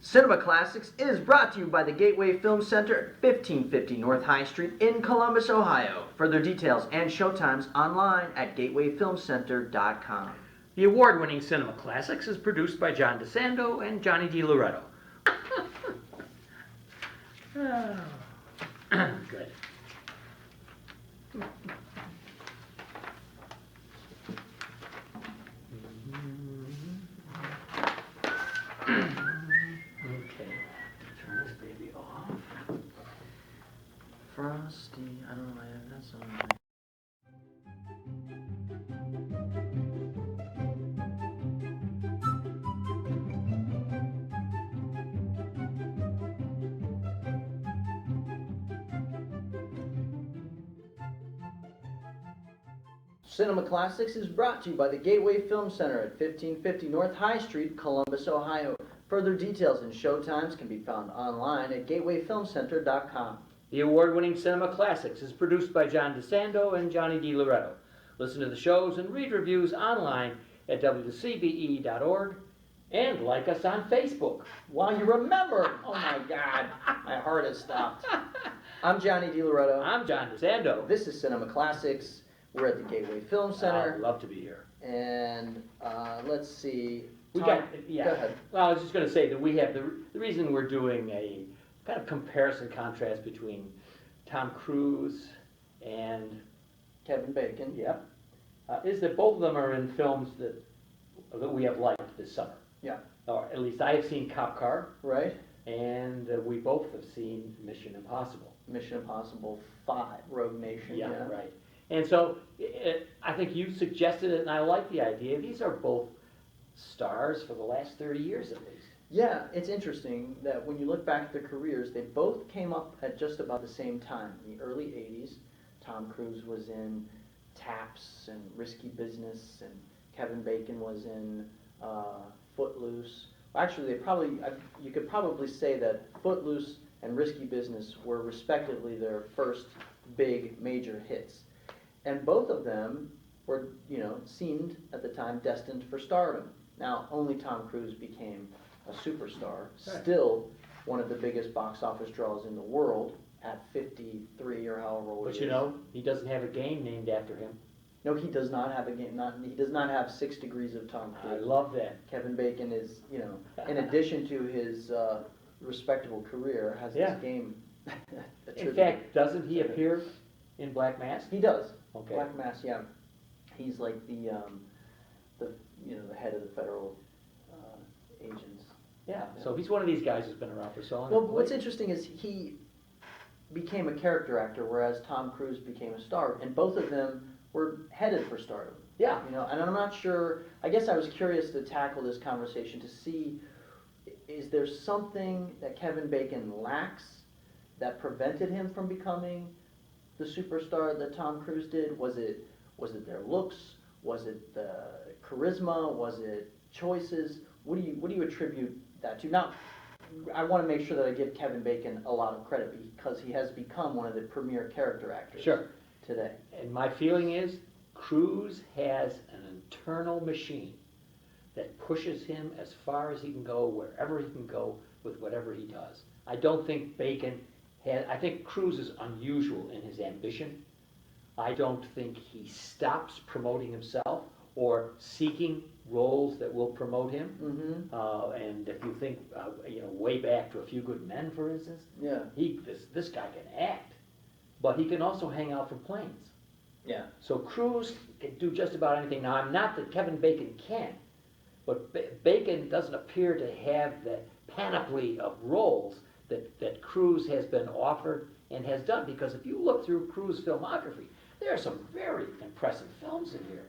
Cinema Classics is brought to you by the Gateway Film Center at 1550 North High Street in Columbus, Ohio. Further details and showtimes online at gatewayfilmcenter.com. The award-winning Cinema Classics is produced by John DeSando and Johnny DiLoretto. Oh. Good. Okay, turn this baby off. Frosty, I don't know why I have that song. Cinema Classics is brought to you by the Gateway Film Center at 1550 North High Street, Columbus, Ohio. Further details and showtimes can be found online at gatewayfilmcenter.com. The award-winning Cinema Classics is produced by John DeSando and Johnny DiLoretto. Listen to the shows and read reviews online at WCBE.org and like us on Facebook. Wow, you remembered! Oh my God, my heart has stopped. I'm Johnny DiLoretto. I'm John DeSando. This is Cinema Classics. We're at the Gateway Film Center. I'd love to be here. And let's see. We Tom, got, yeah. Go ahead. Well, I was just going to say that we have the reason we're doing a kind of comparison contrast between Tom Cruise and Kevin Bacon. Yep. Is that both of them are in films that we have liked this summer. Yeah. Or at least I have seen Cop Car. Right. And we both have seen Mission Impossible. Mission Impossible 5, Rogue Nation. Yeah, right. And so I think you suggested it, and I like the idea. These are both stars for the last 30 years at least. Yeah, it's interesting that when you look back at their careers, they both came up at just about the same time. In the early 80s, Tom Cruise was in Taps and Risky Business, and Kevin Bacon was in Footloose. Actually, you could probably say that Footloose and Risky Business were respectively their first big major hits. And both of them were, seemed at the time destined for stardom. Now, only Tom Cruise became a superstar, still one of the biggest box office draws in the world at 53 or however old he is. But he doesn't have a game named after him. No, he does not have a game. He does not have 6 degrees of Tom Cruise. I love that. Kevin Bacon is, in addition to his respectable career, has this game. In fact, doesn't he appear in Black Mass? He does. Okay. Black Mass, yeah. He's like the head of the federal agents. Yeah. So he's one of these guys who's been around for so long. Well, what's interesting is he became a character actor, whereas Tom Cruise became a star, and both of them were headed for stardom. Yeah. And I'm not sure. I guess I was curious to tackle this conversation to see, is there something that Kevin Bacon lacks that prevented him from becoming the superstar that Tom Cruise did? Was it their looks? Was it the charisma? Was it choices? What do you attribute that to? Now, I want to make sure that I give Kevin Bacon a lot of credit because he has become one of the premier character actors today. And my feeling is Cruise has an internal machine that pushes him as far as he can go, wherever he can go with whatever he does. I don't think I think Cruise is unusual in his ambition. I don't think he stops promoting himself or seeking roles that will promote him. Mm-hmm. And if you think, way back to A Few Good Men, for instance, this guy can act, but he can also hang out from planes. Yeah. So Cruise can do just about anything. Now, I'm not that Kevin Bacon can't, but Bacon doesn't appear to have the panoply of roles that Cruise has been offered and has done. Because if you look through Cruise filmography, there are some very impressive films in here.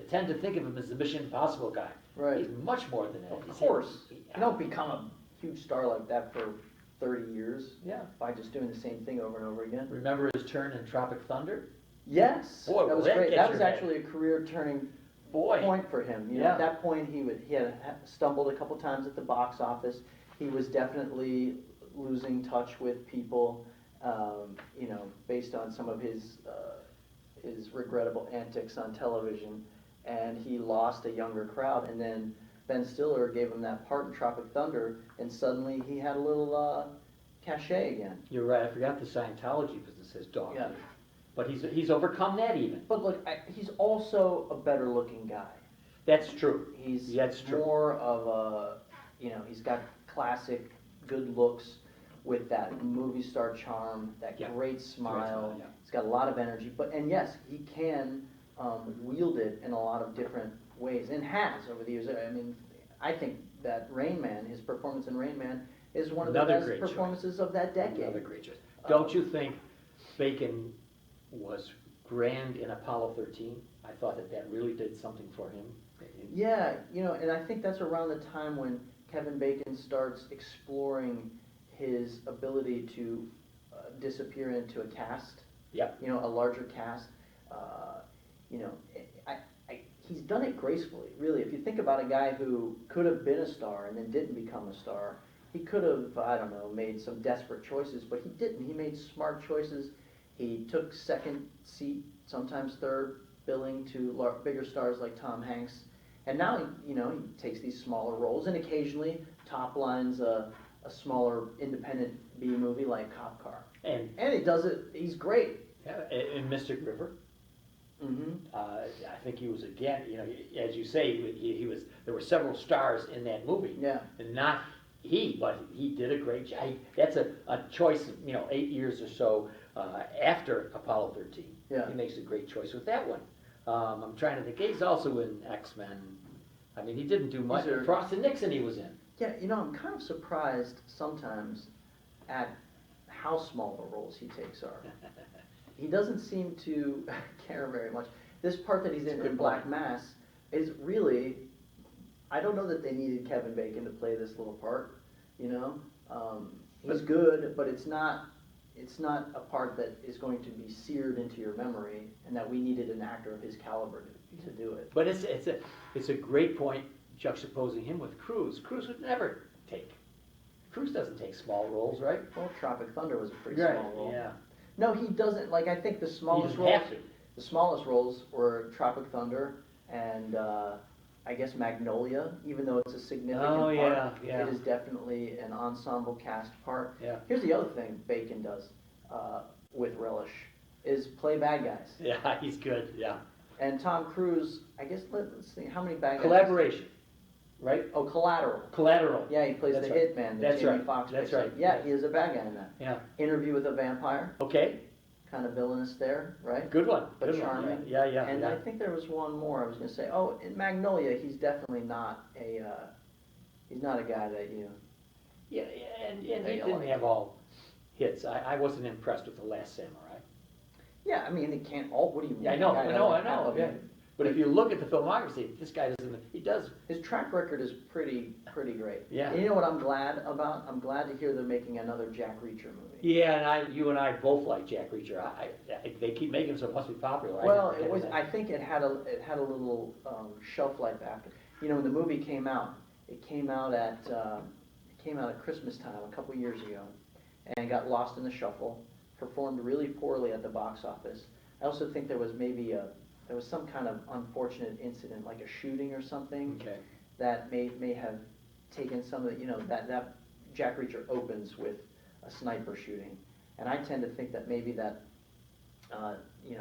Tend to think of him as the Mission Impossible guy. Right. He's much more than that. Of course. You don't become a huge star like that for 30 years. Yeah. By just doing the same thing over and over again. Remember his turn in Tropic Thunder? Yes. Boy, that was great. That was actually a career turning point for him. At that point, he had stumbled a couple times at the box office. He was definitely losing touch with people, based on some of his regrettable antics on television, and he lost a younger crowd. And then Ben Stiller gave him that part in Tropic Thunder, and suddenly he had a little cachet again. You're right, I forgot the Scientology business has dogged Yeah. him. But he's overcome that even. But look, he's also a better looking guy. That's true. He's more of a, he's got classic good looks with that movie star charm, that great smile. Yeah. He's got a lot of energy, and yes, he can wield it in a lot of different ways, and has over the years. I mean, I think that Rain Man, his performance in Rain Man, is one of the best performances of that decade. Another great choice. Don't you think Bacon was grand in Apollo 13? I thought that really did something for him. Yeah, and I think that's around the time when Kevin Bacon starts exploring his ability to disappear into a cast. Yep. A larger cast. He's done it gracefully, really. If you think about a guy who could have been a star and then didn't become a star, he could have, I don't know, made some desperate choices, but he didn't. He made smart choices. He took second seat, sometimes third, billing to bigger stars like Tom Hanks. And now, he takes these smaller roles, and occasionally top lines a smaller independent B movie like Cop Car. And he does it, he's great. Yeah, in Mystic River. Mm-hmm. I think he was, again, as you say, he was. There were several stars in that movie. Yeah. And not he, but he did a great job. That's a choice of, 8 years or so after Apollo 13. Yeah. He makes a great choice with that one. I'm trying to think. He's also in X-Men. I mean, he didn't do much. Frost and Nixon he was in. Yeah, I'm kind of surprised sometimes at how small the roles he takes are. He doesn't seem to care very much. This part that he's in Black Mass is really, I don't know that they needed Kevin Bacon to play this little part, He's good, but it's not a part that is going to be seared into your memory, and that we needed an actor of his caliber to do it. But it's a great point juxtaposing him with Cruise. Cruise would never take. Cruise doesn't take small roles, right? Well, Tropic Thunder was a pretty small role. Yeah. No, he doesn't. Like, I think the smallest roles were Tropic Thunder and I guess Magnolia, even though it's a significant part. Yeah. It is definitely an ensemble cast part. Yeah. Here's the other thing Bacon does with relish is play bad guys. Yeah, he's good. Yeah. And Tom Cruise, I guess, let's see, how many bad guys? Collaboration, right? Oh, Collateral. Collateral. Yeah, he plays the hitman that Jamie Foxx That's picks up. right. Yeah, he is a bad guy in that. Yeah. Interview with a Vampire. Okay. Kind of villainous there, right? Good one. But Good charming. One. Yeah. And I think there was one more I was going to say. Oh, in Magnolia, he's definitely not he's not a guy that you. Yeah, and he didn't have all hits. I wasn't impressed with The Last Samurai. Yeah, I mean, it can't all. What do you mean? Yeah, I know. Yeah. But if you look at the filmography, this guy doesn't. He does. His track record is pretty great. Yeah. And you know what I'm glad about? I'm glad to hear they're making another Jack Reacher movie. Yeah, and you and I both like Jack Reacher. They keep making them, so it must be popular. Well, it was. I think it had a little shelf life after. When the movie came out, it came out at Christmas time a couple years ago, and got lost in the shuffle. Performed really poorly at the box office. I also think there was some kind of unfortunate incident, like a shooting or something, that may have taken some of the, that Jack Reacher opens with a sniper shooting. And I tend to think that maybe that,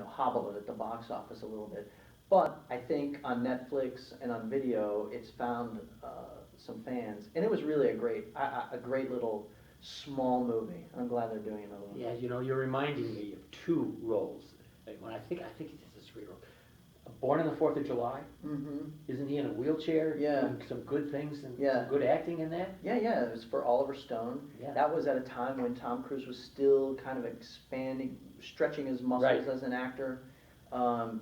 hobbled it at the box office a little bit. But I think on Netflix and on video, it's found some fans. And it was really a great little small movie. I'm glad they're doing another one. Yeah, you're reminding me of two roles. When I think it's a 3 role. Born on the 4th of July. Mm-hmm. Isn't he in a wheelchair? Yeah. Doing some good things and Yeah. some good acting in that? Yeah, it was for Oliver Stone. Yeah. That was at a time when Tom Cruise was still kind of expanding, stretching his muscles as an actor,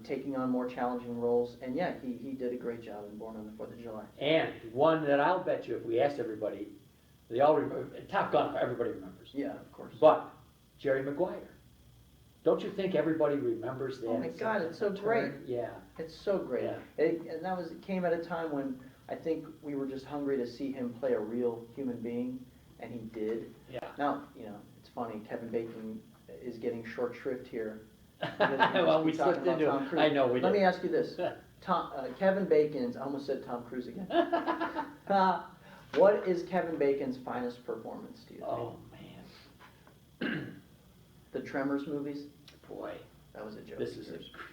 taking on more challenging roles. And yeah, he did a great job in Born on the 4th of July. And one that I'll bet you, if we asked everybody, they all remember. Top Gun, everybody remembers. Yeah, of course. But Jerry Maguire. Don't you think everybody remembers that? Oh my God, it's so great. Yeah. It's so great. Yeah. And it came at a time when I think we were just hungry to see him play a real human being, and he did. Yeah. Now, it's funny, Kevin Bacon is getting short shrift here. Well, we slipped into it. I know we did. Let me ask you this. Kevin Bacon's, I almost said Tom Cruise again. What is Kevin Bacon's finest performance, do you think? Oh, man. The Tremors movies? Boy, That was a joke. this is,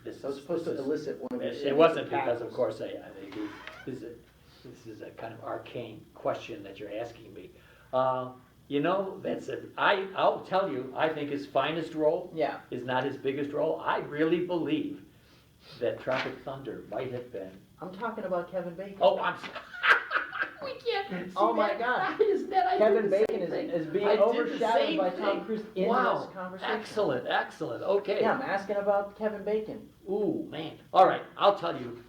That was supposed to elicit one of your it wasn't signature because, of cackles. course, this is a kind of arcane question that you're asking me. You know, I'll tell you, I think his finest role Yeah. is not his biggest role. I really believe that Tropic Thunder might have been. I'm talking about Kevin Bacon. Oh, we can't. Oh my God. Kevin Bacon is being overshadowed by Tom Cruise in this conversation. Excellent, excellent. Okay. Yeah, I'm asking about Kevin Bacon. Ooh, man. All right, I'll tell you.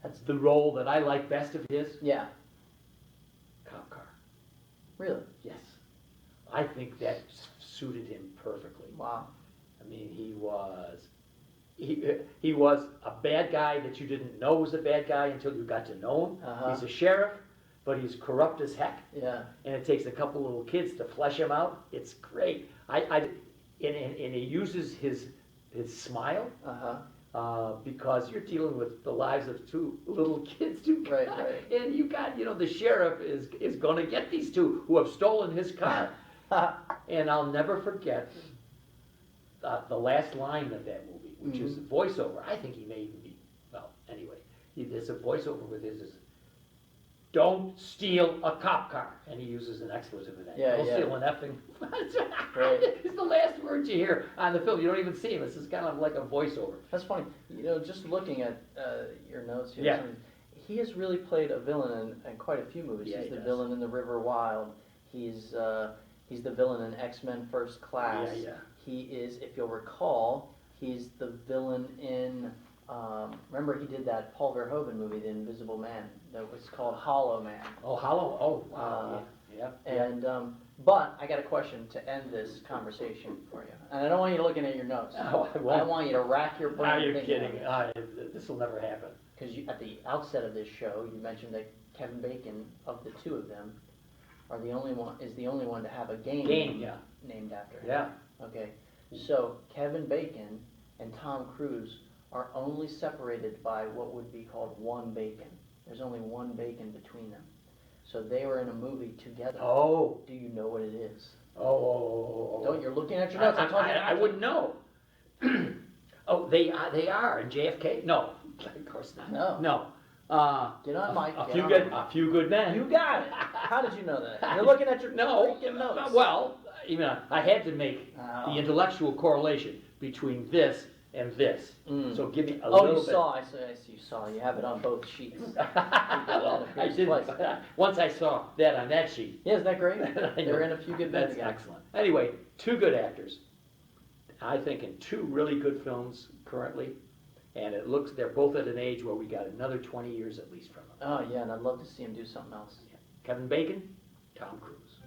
That's the role that I like best of his. Yeah. Cop car. Really? Yes. I think that suited him perfectly. Wow. I mean, he was a bad guy that you didn't know was a bad guy until you got to know him. Uh-huh. He's a sheriff, but he's corrupt as heck. Yeah. And it takes a couple little kids to flesh him out. It's great. And he uses his smile. Uh-huh. Because you're dealing with the lives of two little kids, Right. And you got, the sheriff is going to get these two who have stolen his car. And I'll never forget the last line of that movie, which is a voiceover. I think he may even be, well, anyway, there's a voiceover with his, don't steal a cop car. And he uses an expletive in that. Yeah, don't yeah. steal an effing. Right. It's the last words you hear on the film. You don't even see him. It's just kind of like a voiceover. That's funny. Just looking at your notes here, Yeah. he has really played a villain in quite a few movies. Yeah, He's he the does. villain in The River Wild. He's the villain in X-Men First Class. Yeah. He is, if you'll recall, he's the villain in, remember he did that Paul Verhoeven movie, The Invisible Man, that was called Hollow Man. Oh, Hollow. Oh, wow. Yeah. And, but I got a question to end this conversation for you. And I don't want you looking at your notes. Oh, I I won't. want you to rack your brain. Are you thinking kidding? This will never happen. Because at the outset of this show, you mentioned that Kevin Bacon, of the two of them, is the only one to have a game Yeah. named after him. Yeah. Okay, so Kevin Bacon and Tom Cruise are only separated by what would be called one bacon. There's only one bacon between them. So they were in a movie together. Oh. Do you know what it is? Oh. Don't, you're looking at your notes. I'm talking I wouldn't know. Oh, they are in JFK? No, of course not. No. Get on, Mike. A few good men. You got it. How did you know that? You're looking at your freaking notes. Well, I had to make Oh. the intellectual correlation between this and this. So give me a Oh, little you bit. saw. I see. You saw. You have it on both sheets. Well, I did. Once I saw that on that sheet. Yeah, isn't that great? I They're know. in A Few Good Men That's together. excellent. Anyway, two good actors. I think in two really good films currently, and they're both at an age where we got another 20 years at least from them. Oh yeah, and I'd love to see him do something else. Kevin Bacon, Tom Cruise.